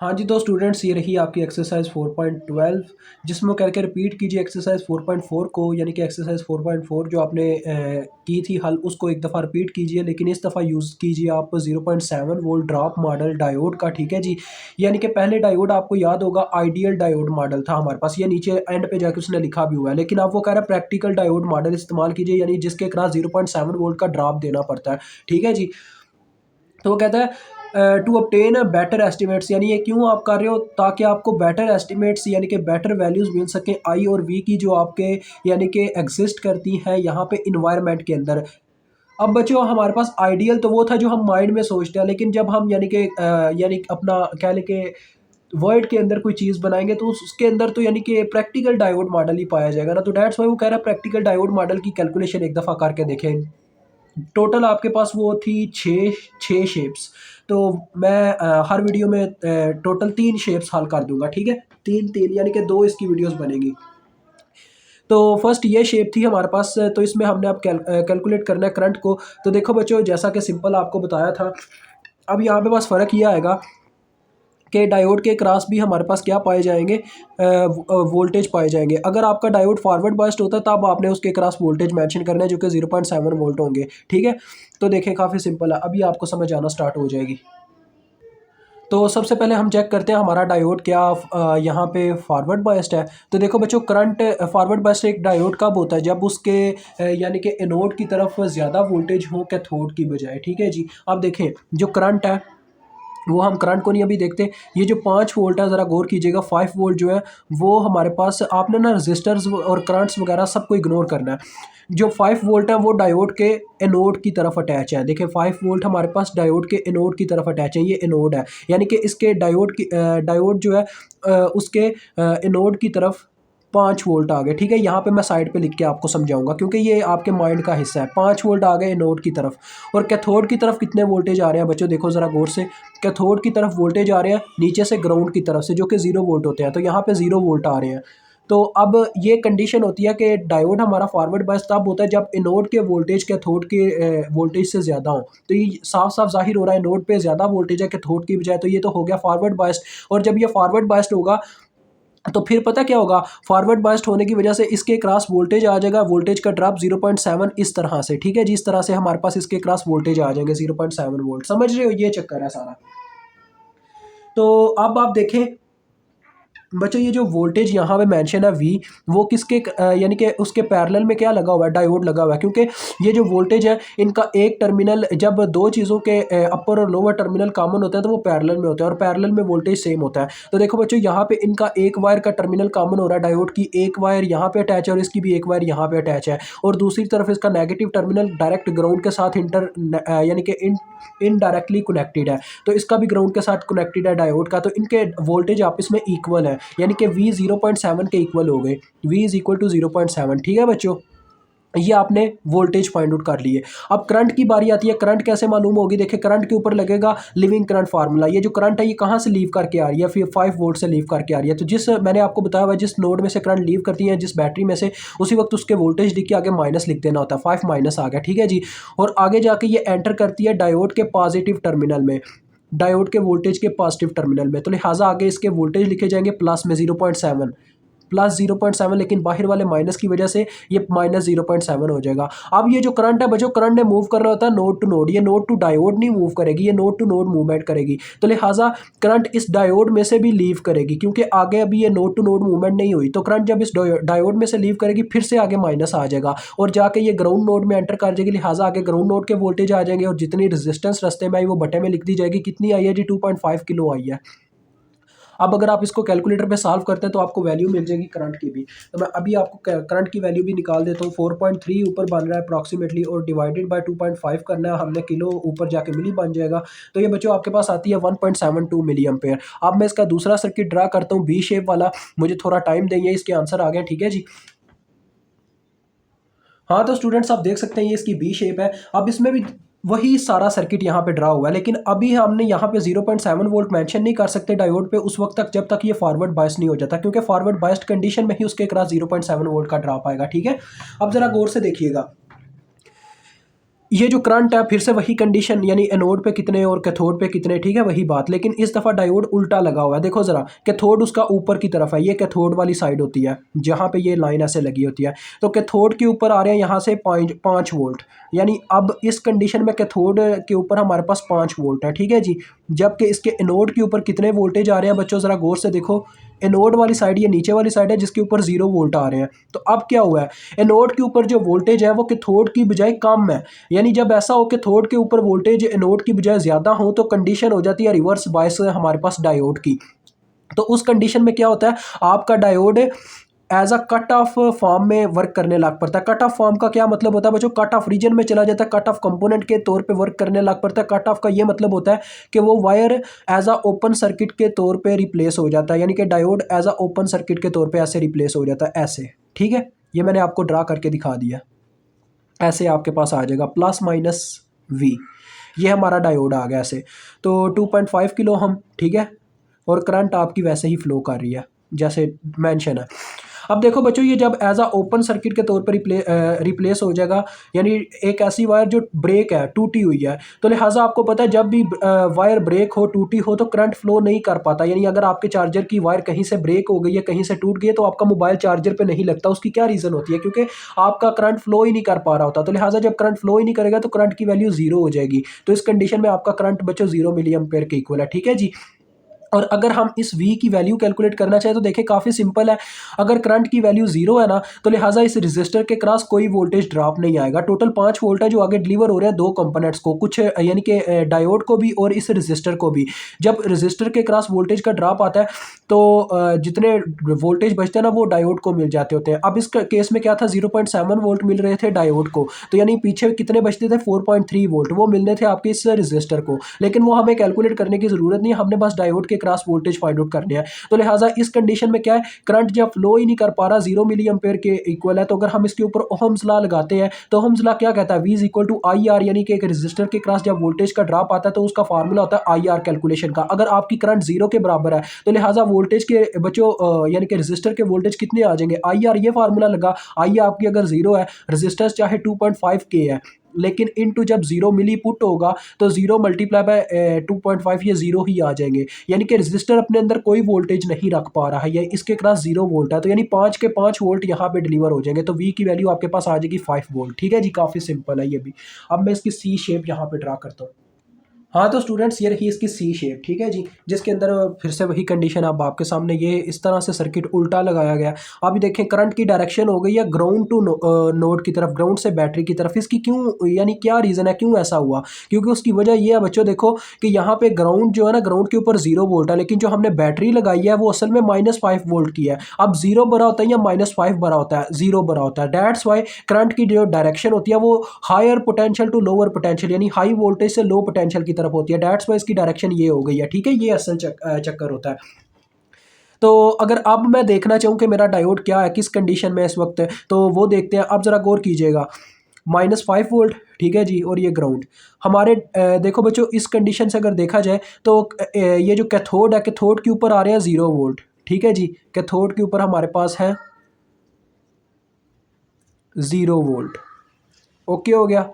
हाँ जी, तो स्टूडेंट्स ये रही आपकी एक्सरसाइज 4.12 जिसमें करके रिपीट कीजिए एक्सरसाइज 4.4 को, यानी कि एक्सरसाइज 4.4 जो आपने की थी हल, उसको एक दफ़ा रिपीट कीजिए, लेकिन इस दफ़ा यूज़ कीजिए आप 0.7 वोल्ट ड्रॉप मॉडल डायोड का। ठीक है जी। यानी कि पहले डायोड आपको याद होगा आइडियल डायोड मॉडल था हमारे पास, ये नीचे एंड पे जाके उसने लिखा भी हुआ है, लेकिन आप वो कह रहे हैं प्रैक्टिकल डायोड मॉडल इस्तेमाल कीजिए, यानी जिसके क्रॉस 0.7 वोल्ट का ड्रॉप देना पड़ता है। ठीक है जी। तो वो कहता है to obtain a better estimates, यानी ये क्यों आप कर रहे हो, ताकि आपको बेटर एस्टिमेट्स यानी कि बेटर वैल्यूज़ मिल सकें आई और वी की, जो आपके यानी कि एग्जिस्ट करती हैं यहाँ पे इन्वायरमेंट के अंदर। अब बच्चों हमारे पास आइडियल तो वो था जो हम माइंड में सोचते हैं, लेकिन जब हम यानी कि यानी अपना कह लें कि वर्ल्ड के अंदर कोई चीज़ बनाएंगे तो उसके अंदर तो यानी कि प्रैक्टिकल डायोड मॉडल ही पाया जाएगा ना। तो डैट्स वाई वो कह रहा है प्रैक्टिकल डायोड मॉडल की कैलकुलेशन एक दफ़ा करके देखें। टोटल आपके पास वो थी छः छः शेप्स। तो मैं हर वीडियो में टोटल 3 शेप्स हल कर दूंगा। ठीक है, 3 3 यानी कि 2 इसकी वीडियोस बनेंगी। तो फर्स्ट ये शेप थी हमारे पास, तो इसमें हमने अब कैलकुलेट करना है करंट को। तो देखो बच्चों, जैसा कि सिंपल आपको बताया था, अब यहाँ पे बस फ़र्क ये आएगा कि डायोड के क्रॉस भी हमारे पास क्या पाए जाएंगे, वोल्टेज पाए जाएंगे। अगर आपका डायोड फॉरवर्ड बायस्ड होता है तब आपने उसके क्रॉस वोल्टेज मेंशन करना है, जो कि 0.7 वोल्ट होंगे। ठीक है, तो देखें काफ़ी सिंपल है, अभी आपको समझ आना स्टार्ट हो जाएगी। तो सबसे पहले हम चेक करते हैं हमारा डायोड क्या यहाँ पे फॉरवर्ड बायस्ड है। तो देखो बच्चों, करंट फॉरवर्ड बायस्ड एक डायोड कब होता है, जब उसके यानी कि एनोड की तरफ ज़्यादा वोल्टेज हो कैथोड की बजाय। ठीक है जी। अब देखें जो करंट है वो, हम करंट को नहीं अभी देखते, ये जो 5 वोल्ट है ज़रा गौर कीजिएगा। 5 वोल्ट जो है वो हमारे पास, आपने ना रजिस्टर्स और करंट्स वगैरह सबको इग्नोर करना है। जो 5 वोल्ट है वो डायोड के एनोड की तरफ अटैच है। देखिए 5 वोल्ट हमारे पास डायोड के एनोड की तरफ अटैच है, ये एनोड है, यानी कि इसके डायोड की डायोड जो है उसके एनोड की तरफ 5 वोल्ट आ गए। ठीक है, यहाँ पे मैं साइड पे लिख के आपको समझाऊंगा, क्योंकि ये आपके माइंड का हिस्सा है। 5 वोल्ट आ गए एनोड की तरफ। और कैथोड की तरफ कितने वोल्टेज आ रहे हैं बच्चों, देखो ज़रा गौर से। कैथोड की तरफ वोल्टेज आ रहे हैं नीचे से ग्राउंड की तरफ से, जो कि 0 वोल्ट होते हैं, तो यहाँ पे 0 वोल्ट आ रहे हैं। तो अब ये कंडीशन होती है कि डायोड हमारा फॉरवर्ड बायस तब होता है जब एनोड के वोल्टेज कैथोड के वोल्टेज से ज़्यादा हो। तो ये साफ साफ जाहिर हो रहा है एनोड पे ज़्यादा वोल्टेज है कैथोड की बजाय, तो ये तो हो गया फॉरवर्ड बायस्ड। और जब ये फॉरवर्ड बायस्ड होगा तो फिर पता क्या होगा, फॉरवर्ड बायस्ड होने की वजह से इसके क्रॉस वोल्टेज आ जाएगा, वोल्टेज का ड्रॉप 0.7 इस तरह से। ठीक है जी, इस तरह से हमारे पास इसके क्रॉस वोल्टेज आ जाएंगे 0.7 वोल्ट। समझ रहे हो, ये चक्कर है सारा। तो अब आप देखें बच्चों, ये जो वोल्टेज यहाँ पे मेंशन है वी, वो किसके यानी कि उसके पैरेलल में क्या लगा हुआ है, डायोड लगा हुआ है। क्योंकि ये जो वोल्टेज है इनका एक टर्मिनल, जब दो चीज़ों के अपर और लोअर टर्मिनल कॉमन होता है तो वो पैरेलल में होता है, और पैरेलल में वोल्टेज सेम होता है। तो देखो बच्चों, यहाँ पे इनका एक वायर का टर्मिनल कॉमन हो रहा है, डायोड की एक वायर यहाँ पे अटैच है और इसकी भी एक वायर यहाँ पे अटैच है, और दूसरी तरफ इसका नेगेटिव टर्मिनल डायरेक्ट ग्राउंड के साथ यानी कि इनडायरेक्टली कनेक्टेड है। तो इसका भी ग्राउंड के साथ कनेक्टेड है डायोड का, तो इनके वोल्टेज आपस में इक्वल है, यानी कि V 0.7 के इक्वल हो गए। V is equal to 0.7। ठीक है बच्चों, ये आपने वोल्टेज फाइंड आउट कर लिए। अब करंट की बारी आती है। करंट कैसे मालूम होगी, देखिए करंट के ऊपर लगेगा लिविंग करंट फार्मूला। ये जो करंट है ये कहाँ से लीव करके आ रही है, फिर 5 वोल्ट से लीव करके आ रही है। तो जिस मैंने आपको बताया हुआ, जिस नोड में से करंट लीव करती है, जिस बैटरी में से, उसी वक्त उसके वोल्टेज लिख के आगे माइनस लिख देना होता है। 5 माइनस आ गया। ठीक है जी। और आगे जाके ये एंटर करती है डायोड के पॉजिटिव टर्मिनल में, डायोड के वोल्टेज के पॉजिटिव टर्मिनल में। तो लिहाजा आगे इसके वोल्टेज लिखे जाएंगे प्लस में 0.7, प्लस 0.7, लेकिन बाहर वाले माइनस की वजह से ये माइनस 0.7 हो जाएगा। अब ये जो करंट है बच्चों, करंट ने मूव करना होता है नोड टू नोड, ये नोड टू डायोड नहीं मूव करेगी, ये नोड टू नोड मूवमेंट करेगी। तो लिहाजा करंट इस डायोड में से भी लीव करेगी, क्योंकि आगे अभी ये नोड टू नोड मूवमेंट नहीं हुई। तो करंट जब इस डायोड में से लीव करेगी फिर से आगे माइनस आ जाएगा और जाके ये ग्राउंड नोड में एंटर कर जाएगी। लिहाजा आगे ग्राउंड नोड के वोल्टेज आ जाएंगे और जितनी रेजिस्टेंस रस्ते में आई वो बटे में लिख दी जाएगी। कितनी आई है जी, 2.5 किलो आई है। अब अगर आप इसको कैलकुलेटर पे सॉल्व करते हैं तो आपको वैल्यू मिल जाएगी करंट की भी। तो मैं अभी आपको करंट की वैल्यू भी निकाल देता हूँ। 4.3 ऊपर बन रहा है अप्रॉक्सीमेटली, और डिवाइडेड बाय 2.5 करना है हमने, किलो ऊपर जाके मिली बन जाएगा। तो ये बच्चों आपके पास आती है 1.72 मिली एम्पेयर। अब मैं इसका दूसरा सर्किट ड्रा करता हूँ बी शेप वाला, मुझे थोड़ा टाइम देंगे, इसके आंसर आ गए। ठीक है जी। हाँ तो स्टूडेंट्स आप देख सकते हैं ये इसकी बी शेप है। अब इसमें भी वही सारा सर्किट यहाँ पे ड्रा हुआ है, लेकिन अभी हमने यहाँ पे 0.7 वोल्ट मेंशन नहीं कर सकते डायोड पे उस वक्त तक जब तक ये फॉरवर्ड बायस नहीं हो जाता, क्योंकि फॉरवर्ड बायस्ड कंडीशन में ही उसके क्रॉस 0.7 वोल्ट का ड्रॉप आएगा। ठीक है, अब जरा गौर से देखिएगा। ये जो करंट है फिर से वही कंडीशन, यानी एनोड पे कितने और कैथोड पे कितने, ठीक है वही बात, लेकिन इस दफ़ा डायोड उल्टा लगा हुआ है। देखो ज़रा, कैथोड उसका ऊपर की तरफ है, ये कैथोड वाली साइड होती है जहाँ पे ये लाइन ऐसे लगी होती है, तो कैथोड के ऊपर आ रहे हैं यहाँ से 5 वोल्ट, यानी अब इस कंडीशन में कैथोड के ऊपर हमारे पास 5 वोल्ट है, ठीक है जी। जबकि इसके एनोड के ऊपर कितने वोल्टेज आ रहे हैं बच्चों, ज़रा गौर से देखो, एनोड वाली साइड ये नीचे वाली साइड है जिसके ऊपर 0 वोल्ट आ रहे हैं। तो अब क्या हुआ है, एनोड के ऊपर जो वोल्टेज है वो कैथोड की बजाय कम है, यानी जब ऐसा हो कि कैथोड के ऊपर वोल्टेज एनोड की बजाय ज़्यादा हो तो कंडीशन हो जाती है रिवर्स बायस हमारे पास डायोड की। तो उस कंडीशन में क्या होता है, आपका diode as a cut off form में वर्क करने लग पड़ता है। कट ऑफ फॉर्म का क्या मतलब होता है बच्चों, कट ऑफ रीजन में चला जाता है, कट ऑफ कंपोनेंट के तौर पे वर्क करने लग पड़ता है। कट ऑफ का ये मतलब होता है कि वो wire as a open circuit के तौर पे रिप्लेस हो जाता है, यानी कि diode as a open circuit के तौर पे ऐसे रिप्लेस हो जाता है ऐसे, ठीक है। ये मैंने आपको ड्रा करके दिखा दिया, ऐसे आपके पास आ जाएगा प्लस माइनस वी, ये हमारा डायोड आ गया ऐसे। तो 2.5 किलो हम, ठीक है, और करंट आपकी वैसे ही फ्लो कर रही है जैसे मेंशन है। अब देखो बच्चों, ये जब एज अ ओपन सर्किट के तौर पर रिप्लेस हो जाएगा, यानी एक ऐसी वायर जो ब्रेक है, टूटी हुई है, तो लिहाजा आपको पता है जब भी वायर ब्रेक हो, टूटी हो, तो करंट फ्लो नहीं कर पाता। यानी अगर आपके चार्जर की वायर कहीं से ब्रेक हो गई है, कहीं से टूट गई है, तो आपका मोबाइल चार्जर पे नहीं लगता। उसकी क्या रीज़न होती है, क्योंकि आपका करंट फ्लो ही नहीं कर पा रहा होता। तो लिहाजा जब करंट फ्लो ही नहीं करेगा तो करंट की वैल्यू जीरो हो जाएगी। तो इस कंडीशन में आपका करंट बच्चों 0 मिली एम्पेयर के इक्वल है, ठीक है जी। और अगर हम इस V की वैल्यू कैलकुलेट करना चाहें तो देखिए काफ़ी सिंपल है। अगर करंट की वैल्यू जीरो है ना, तो लिहाजा इस रजिस्टर के क्रॉस कोई वोल्टेज ड्रॉप नहीं आएगा। टोटल 5 वोल्ट है जो आगे डिलीवर हो रहे हैं दो कंपोनेंट्स को, कुछ यानी कि डायोड को भी और इस रजिस्टर को भी। जब रजिस्टर के क्रॉस वोल्टेज का ड्रॉप आता है तो जितने वोल्टेज बचते हैं ना वो डायोड को मिल जाते होते हैं। अब इस केस में क्या था, 0.7 वोल्ट मिल रहे थे डायोड को, तो यानी पीछे कितने बचते थे, 4.3 वोल्ट, वो मिलने थे आपके इस रजिस्टर को। लेकिन वो हमें कैलकुलेट करने की ज़रूरत नहीं है, हमने बस डायोड के क्रॉस वोल्टेज फाइंड आउट करने हैं। तो लिहाजा इस कंडीशन में क्या है, करंट जब फ्लो ही नहीं कर पा रहा, 0 मिली एम्पेयर के इक्वल है, तो अगर हम इसके ऊपर ओहम्स लॉ लगाते हैं तो ओहम्स लॉ क्या कहता है, V is equal to I R, यानी कि एक रजिस्टर के क्रॉस जब वोल्टेज का ड्रॉप आता है तो उसका फार्मूला होता है आई आर कैलकुलेशन का। अगर आपकी करंट जीरो के बराबर है तो लिहाजा वोल्टेज के बच्चों यानी कि रजिस्टर के वोल्टेज कितने आ जाएंगे, आई आर, ये फार्मूला लगा। आई आपकी अगर जीरो है, रजिस्टर चाहे 2.5 के है, लेकिन इनटू जब 0 मिली पुट होगा तो 0 × 2.5, ये जीरो ही आ जाएंगे। यानी कि रजिस्टर अपने अंदर कोई वोल्टेज नहीं रख पा रहा है, ये इसके क्रॉस 0 वोल्ट है, तो यानी 5 के 5 वोल्ट यहाँ पे डिलीवर हो जाएंगे। तो V की वैल्यू आपके पास आ जाएगी 5 वोल्ट, ठीक है जी। काफ़ी सिंपल है ये भी। अब मैं इसकी सी शेप यहाँ पे ड्रा करता हूँ। हाँ तो स्टूडेंट्स, ये रही इसकी सी शेप, ठीक है जी, जिसके अंदर फिर से वही कंडीशन अब आपके सामने, ये इस तरह से सर्किट उल्टा लगाया गया। अब देखें करंट की डायरेक्शन हो गई है ग्राउंड टू नोड की तरफ, ग्राउंड से बैटरी की तरफ। इसकी क्यों, यानी क्या रीज़न है, क्यों ऐसा हुआ, क्योंकि उसकी वजह ये है बच्चों, देखो कि यहाँ पे ग्राउंड जो है ना, ग्राउंड के ऊपर 0 वोल्ट है, लेकिन जो हमने बैटरी लगाई है वो असल में -5 वोल्ट की है। अब 0 बड़ा होता है या -5 बड़ा होता है, 0 बड़ा होता है। डैट्स वाई करंट की जो डायरेक्शन होती है वो higher potential to lower potential, यानी हाई वोल्टेज से लो पोटेंशियल की तरफ होती है। डैट्स वाई इसकी डायरेक्शन ये हो गई है, ठीक है। ये असल चक्कर होता है। तो अगर अब मैं देखना चाहूँ कि मेरा डायोड क्या है, किस कंडीशन में इस वक्त है, तो वो देखते हैं। अब ज़रा गौर कीजिएगा, -5 वोल्ट, ठीक है जी, और ये ग्राउंड हमारे देखो बच्चों, इस कंडीशन से अगर देखा जाए तो ये जो कैथोड है, कैथोड के ऊपर आ रहे हैं 0 वोल्ट, ठीक है जी। कैथोड के ऊपर हमारे पास है 0 वोल्ट, ओके हो गया।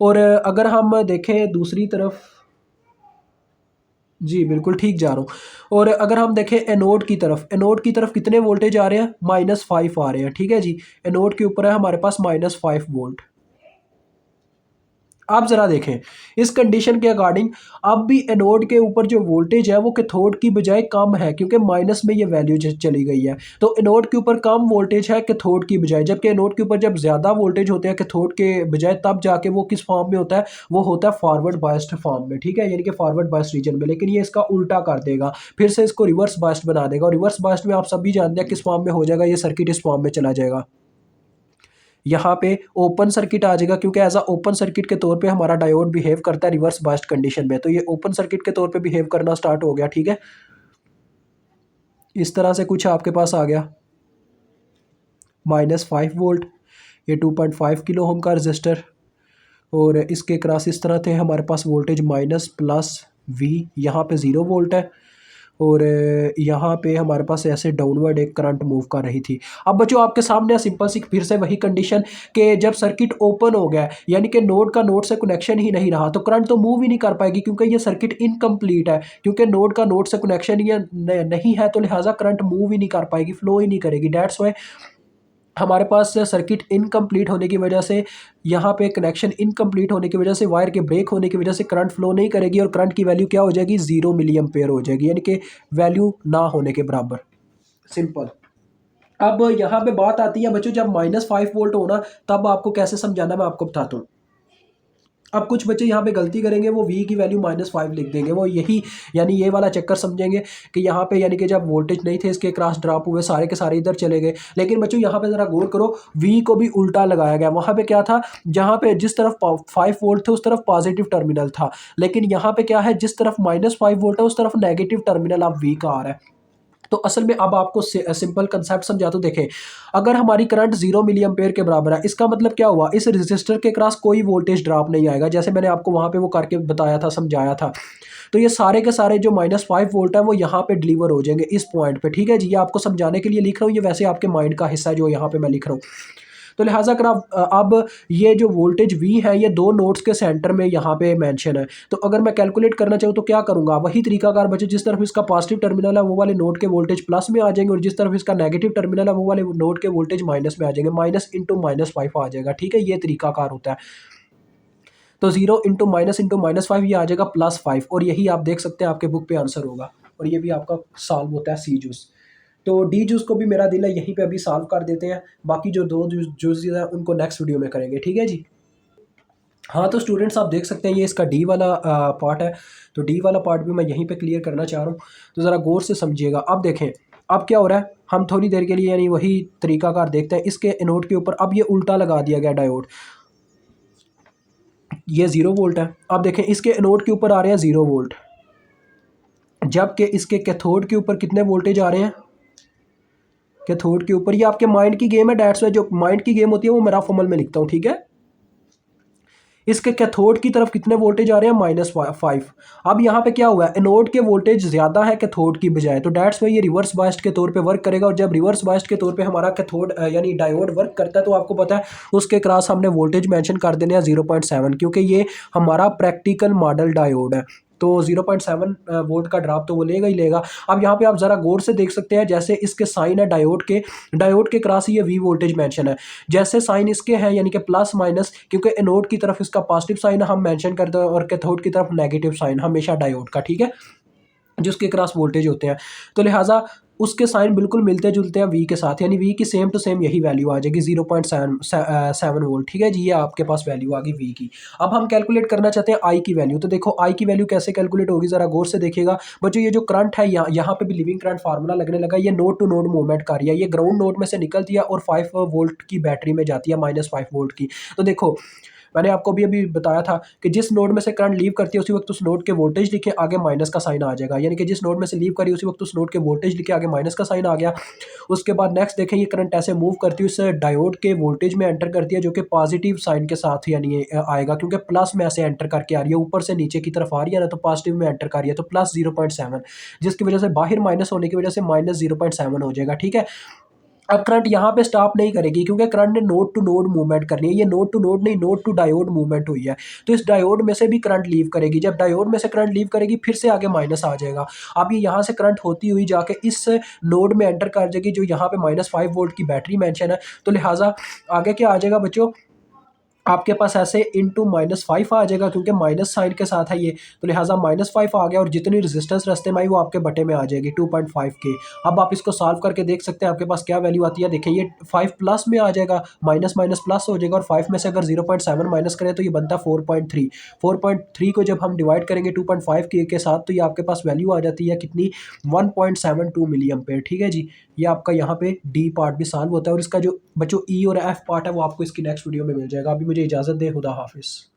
और अगर हम देखें दूसरी तरफ, जी बिल्कुल ठीक जा रहा हूँ। और अगर हम देखें एनोड की तरफ, एनोड की तरफ कितने वोल्टेज आ रहे हैं, -5 आ रहे हैं, ठीक है जी। एनोड के ऊपर है हमारे पास -5 वोल्ट। आप ज़रा देखें इस कंडीशन के अकॉर्डिंग, अब भी एनोड के ऊपर जो वोल्टेज है वो कैथोड की बजाय कम है, क्योंकि माइनस में ये वैल्यू चली गई है। तो एनोड के ऊपर कम वोल्टेज है कैथोड की बजाय, जबकि एनोड के ऊपर जब ज़्यादा वोल्टेज होते हैं कैथोड के बजाय, तब जाके वो किस फॉर्म में होता है, वो होता है फॉरवर्ड बायस्ड फॉर्म में, ठीक है, यानी कि फॉरवर्ड बायस्ड रीजन में। लेकिन ये इसका उल्टा कर देगा, फिर से इसको रिवर्स बायस्ड बना देगा, और रिवर्स बायस्ड में आप सभी जानते हैं किस फॉर्म में हो जाएगा, ये सर्किट इस फॉर्म में चला जाएगा। यहाँ पे ओपन सर्किट आ जाएगा, क्योंकि एज अ ओपन सर्किट के तौर पे हमारा डायोड बिहेव करता है रिवर्स बायस्ड कंडीशन में, तो ये ओपन सर्किट के तौर पे बिहेव करना स्टार्ट हो गया, ठीक है। इस तरह से कुछ आपके पास आ गया -5 वोल्ट, ये 2.5 किलो ओम का रजिस्टर, और इसके क्रॉस इस तरह थे हमारे पास वोल्टेज माइनस प्लस V, यहाँ पे 0 वोल्ट है, और यहाँ पे हमारे पास ऐसे डाउनवर्ड एक करंट मूव कर रही थी। अब बच्चों आपके सामने सिंपल सी फिर से वही कंडीशन कि जब सर्किट ओपन हो गया यानी कि नोड का नोड से कनेक्शन ही नहीं रहा तो करंट तो मूव ही नहीं कर पाएगी क्योंकि ये सर्किट इनकम्प्लीट है, क्योंकि नोड का नोड से कनेक्शन ही नहीं है तो लिहाजा करंट मूव ही नहीं कर पाएगी, फ्लो ही नहीं करेगी। डेट्स वाई हमारे पास सर्किट इनकम्प्लीट होने की वजह से यहाँ पे कनेक्शन इनकम्प्लीट होने की वजह से वायर के ब्रेक होने की वजह से करंट फ्लो नहीं करेगी और करंट की वैल्यू क्या हो जाएगी, 0 मिली एम्पेयर हो जाएगी, यानी कि वैल्यू ना होने के बराबर। सिंपल। अब यहाँ पे बात आती है बच्चों, जब -5 वोल्ट होना तब आपको कैसे समझाना मैं आपको बताता हूँ। अब कुछ बच्चे यहाँ पे गलती करेंगे, वो V की वैल्यू -5 लिख देंगे, वो यही यानी ये वाला चक्कर समझेंगे कि यहाँ पे यानी कि जब वोल्टेज नहीं थे इसके क्रॉस ड्रॉप हुए, सारे के सारे इधर चले गए। लेकिन बच्चों यहाँ पे ज़रा गौर करो, V को भी उल्टा लगाया गया। वहाँ पे क्या था, जहाँ पे जिस तरफ 5 वोल्ट थे उस तरफ पॉजिटिव टर्मिनल था, लेकिन यहाँ पे क्या है, जिस तरफ -5 वोल्ट है उस तरफ नेगेटिव टर्मिनल अब V का आ रहा है। तो असल में अब आपको सिंपल कंसेप्ट समझा तो देखें, अगर हमारी करंट 0 मिली एम्पेयर के बराबर है, इसका मतलब क्या हुआ, इस रेजिस्टर के क्रॉस कोई वोल्टेज ड्रॉप नहीं आएगा, जैसे मैंने आपको वहाँ पे वो करके बताया था, समझाया था। तो ये सारे के सारे जो -5 वोल्ट है वो यहाँ पे डिलीवर हो जाएंगे इस पॉइंट पे, ठीक है जी। ये आपको समझाने के लिए लिख रहा हूँ, ये वैसे आपके माइंड का हिस्सा है जो यहाँ पे मैं लिख रहा हूँ। तो लिहाजा अगर आप अब ये जो वोल्टेज V है ये दो नोड्स के सेंटर में यहाँ पे मेंशन है, तो अगर मैं कैलकुलेट करना चाहूँ तो क्या करूँगा, वही तरीकाकार बच्चे, जिस तरफ इसका पॉजिटिव टर्मिनल है वो वाले नोड के वोल्टेज प्लस में आ जाएंगे और जिस तरफ इसका नेगेटिव टर्मिनल है वो वाले नोड के वोल्टेज माइनस में आ जाएंगे, माइनस इंटू -5 आ जाएगा, ठीक है। ये तरीकाकार होता है। तो 0 इंटू -5 ये आ जाएगा +5, और यही आप देख सकते हैं आपके बुक पे आंसर होगा, और ये भी आपका सॉल्व होता है सी जूस। तो डी जूस को भी मेरा दिल है यहीं पे अभी सॉल्व कर देते हैं, बाकी जो दो जूस हैं उनको नेक्स्ट वीडियो में करेंगे, ठीक है जी। हाँ तो स्टूडेंट्स आप देख सकते हैं ये इसका डी वाला पार्ट है, तो डी वाला पार्ट भी मैं यहीं पे क्लियर करना चाह रहा हूँ, तो ज़रा गौर से समझिएगा। अब देखें अब क्या हो रहा है, हम थोड़ी देर के लिए यानी वही तरीकाकार देखते हैं। इसके एनोड के ऊपर अब ये उल्टा लगा दिया गया डायोड, ये 0 वोल्ट है। अब देखें इसके एनोड के ऊपर आ रहे हैं 0 वोल्ट, जबकि इसके कैथोड के ऊपर कितने वोल्टेज आ रहे हैं, कैथोड के ऊपर। ये आपके माइंड की गेम है, डेट्स वाई जो माइंड की गेम होती है वो मेरा फॉर्मल में लिखता हूँ, ठीक है। इसके कैथोड की तरफ कितने वोल्टेज आ रहे हैं, -5। अब यहाँ पे क्या हुआ है, एनोड के वोल्टेज ज़्यादा है कैथोड की बजाय, तो डेट्स वाई ये रिवर्स बायस्ड के तौर पे वर्क करेगा, और जब रिवर्स बायस्ड के तौर पे हमारा कैथोड यानी डायोड वर्क करता है तो आपको पता है उसके क्रॉस हमने वोल्टेज मेंशन कर देने हैं 0.7, क्योंकि ये हमारा प्रैक्टिकल मॉडल डायोड है, तो 0.7 वोल्ट का ड्रॉप तो वो लेगा ही लेगा। अब यहाँ पे आप ज़रा गौर से देख सकते हैं, जैसे इसके साइन है डायोड के क्रॉस ये V वोल्टेज मेंशन है, जैसे साइन इसके हैं यानी कि प्लस माइनस, क्योंकि एनोड की तरफ इसका पॉजिटिव साइन हम मेंशन करते हैं और कैथोड की तरफ नेगेटिव साइन हमेशा डायोड का, ठीक है, जिसके क्रॉस वोल्टेज होते हैं। तो लिहाजा उसके साइन बिल्कुल मिलते जुलते हैं V के साथ, यानी V की सेम टू सेम यही वैल्यू आ जाएगी 0.7 वोल्ट, ठीक है जी। ये आपके पास वैल्यू आ गई V की। अब हम कैलकुलेट करना चाहते हैं I की वैल्यू, तो देखो I की वैल्यू कैसे कैलकुलेट होगी, ज़रा गौर से देखिएगा बच्चों। ये जो करंट है यहाँ पे भी लिविंग करंट फार्मूला लगने लगा, ये नोड टू नोड मूवमेंट कर रही है, ये ग्राउंड नोड में से निकलती है और 5 वोल्ट की बैटरी में जाती है, -5 वोल्ट की। तो देखो मैंने आपको अभी बताया था कि जिस नोड में से करंट लीव करती है उसी वक्त उस नोड के वोल्टेज लिखे, आगे माइनस का साइन आ जाएगा, यानी कि जिस नोड में से लीव करी उसी वक्त उस नोड के वोल्टेज लिखे, आगे माइनस का साइन आ गया। उसके बाद नेक्स्ट देखें, ये करंट ऐसे मूव करती है, उस डायोड के वोल्टेज में एंटर करती है, जो कि पॉजिटिव साइन के साथ यानी आएगा, क्योंकि प्लस में ऐसे एंटर करके आ रही है, ऊपर से नीचे की तरफ आ रही है ना, तो पॉजिटिव में एंटर कर रही है, तो +0.7, जिसकी वजह से बाहर माइनस होने की वजह से -0.7 हो जाएगा, ठीक है। अब करंट यहाँ पे स्टॉप नहीं करेगी, क्योंकि करंट ने नोड टू नोड मूवमेंट करनी है, ये नोड टू नोड नहीं, नोड टू डायोड मूवमेंट हुई है, तो इस डायोड में से भी करंट लीव करेगी। जब डायोड में से करंट लीव करेगी फिर से आगे माइनस आ जाएगा। अब ये यहाँ से करंट होती हुई जाके इस नोड में एंटर कर जाएगी, जो यहाँ पे -5 वोल्ट की बैटरी मेंशन है, तो लिहाजा आगे क्या आ जाएगा बच्चों, आपके पास ऐसे इंटू -5 आ जाएगा, क्योंकि माइनस साइन के साथ है ये, तो लिहाजा -5 आ गया, और जितनी रेजिस्टेंस रास्ते में आई वो आपके बटे में आ जाएगी 2.5 के। अब आप इसको सॉल्व करके देख सकते हैं आपके पास क्या वैल्यू आती है। देखिए ये 5 प्लस में आ जाएगा, माइनस माइनस प्लस हो जाएगा, और 5 में से अगर 0.7 माइनस करें तो ये बनता है 4.3। 4.3 को जब हम डिवाइड करेंगे 2.5 के साथ, तो ये आपके पास वैल्यू आ जाती है कितनी, 1.72 मिली एम्पेयर, ठीक है जी। ये आपका यहाँ पे डी पार्ट भी सॉल्व होता है, और इसका जो बच्चों ई और एफ पार्ट है वो आपको इसकी नेक्स्ट वीडियो में मिल जाएगा। अभी मुझे इजाज़त दें, खुदा हाफिज़।